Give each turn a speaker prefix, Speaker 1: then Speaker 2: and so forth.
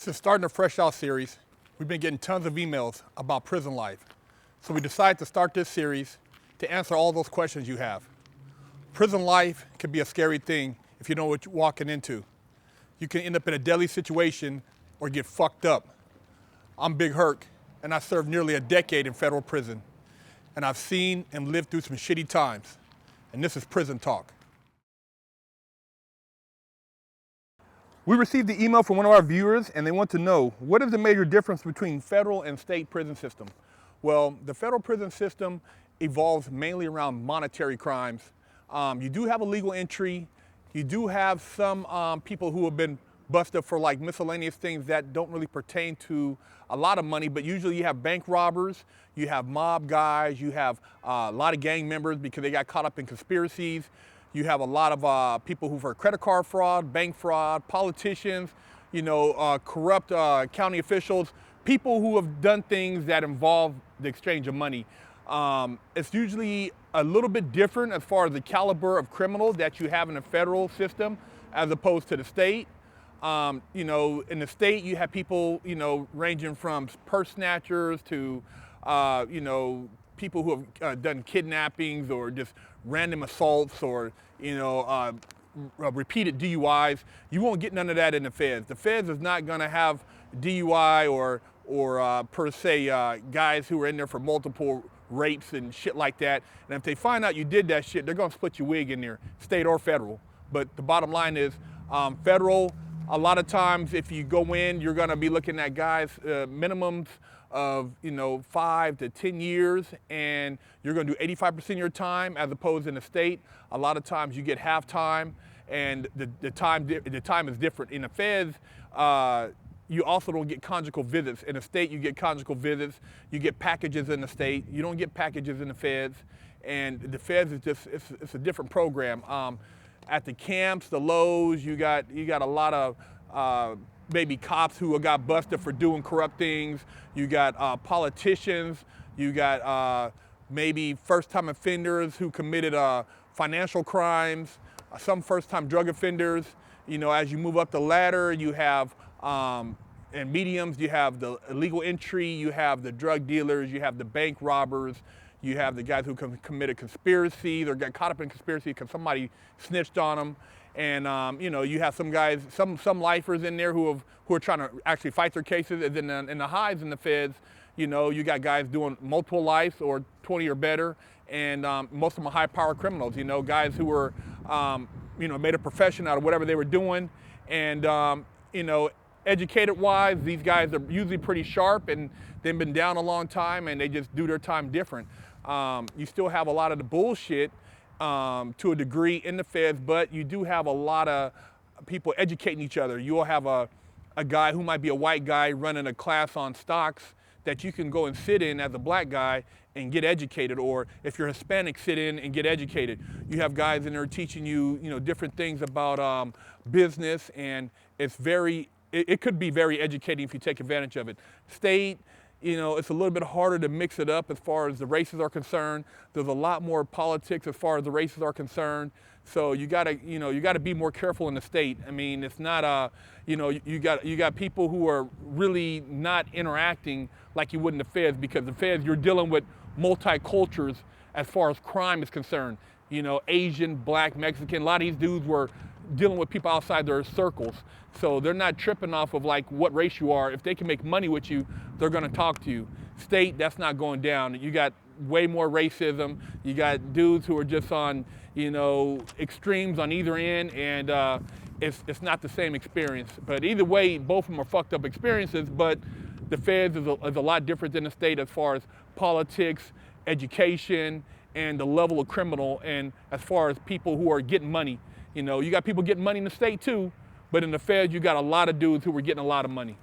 Speaker 1: Since starting the Fresh Out series, we've been getting tons of emails about prison life. So we decided to start this series to answer all those questions you have. Prison life can be a scary thing if you know what you're walking into. You can end up in a deadly situation or get fucked up. I'm Big Herc, and I served nearly a decade in federal prison. And I've seen and lived through some shitty times. And this is Prison Talk. We received the email from one of our viewers, and they want to know, what is the major difference between federal and state prison system? Well, the federal prison system evolves mainly around monetary crimes. You do have a legal entry. You do have some people who have been busted for like miscellaneous things that don't really pertain to a lot of money, but usually you have bank robbers, you have mob guys, you have a lot of gang members because they got caught up in conspiracies. You have a lot of people who for credit card fraud, bank fraud, politicians, corrupt county officials, people who have done things that involve the exchange of money. It's usually a little bit different as far as the caliber of criminal that you have in the federal system as opposed to the state. In the state you have people, ranging from purse snatchers to, people who have done kidnappings or just random assaults or, repeated DUIs. You won't get none of that in the feds. The feds is not gonna have DUI or per se guys who are in there for multiple rapes and shit like that. And if they find out you did that shit, they're gonna split your wig in there, state or federal. But the bottom line is, federal, a lot of times if you go in, you're gonna be looking at guys, minimums of 5 to 10 years, and you're gonna do 85% of your time, as opposed in the state. A lot of times you get half time, and the time is different. In the feds, you also don't get conjugal visits. In the state, you get conjugal visits. You get packages in the state. You don't get packages in the feds. And the feds is just, it's a different program. At the camps, the lows, you got a lot of maybe cops who got busted for doing corrupt things. You got politicians. You got maybe first-time offenders who committed financial crimes. Some first-time drug offenders. As you move up the ladder, you have and mediums. You have the illegal entry. You have the drug dealers. You have the bank robbers. You have the guys who committed conspiracies or got caught up in conspiracy because somebody snitched on them. And you have some guys, some lifers in there who are trying to actually fight their cases. And then in the highs in the feds, you got guys doing multiple lives or 20 or better, and most of them are high-power criminals. Guys who were made a profession out of whatever they were doing, and educated-wise, these guys are usually pretty sharp, and they've been down a long time, and they just do their time different. You still have a lot of the bullshit to a degree in the feds, but you do have a lot of people educating each other. You'll have a guy who might be a white guy running a class on stocks that you can go and sit in as a black guy and get educated, or if you're Hispanic, sit in and get educated. You have guys in there teaching you, different things about business, and it could be very educating if you take advantage of it. State, it's a little bit harder to mix it up as far as the races are concerned. There's a lot more politics as far as the races are concerned. So you gotta be more careful in the state. I mean, it's not you got people who are really not interacting like you would in the feds, because the feds, you're dealing with multi-cultures as far as crime is concerned. Asian, black, Mexican, a lot of these dudes were dealing with people outside their circles. So they're not tripping off of like what race you are. If they can make money with you, they're gonna talk to you. State, that's not going down. You got way more racism. You got dudes who are just on, extremes on either end, and it's not the same experience. But either way, both of them are fucked up experiences, but the feds is a lot different than the state as far as politics, education, and the level of criminal, and as far as people who are getting money. You got people getting money in the state too, but in the feds, you got a lot of dudes who were getting a lot of money.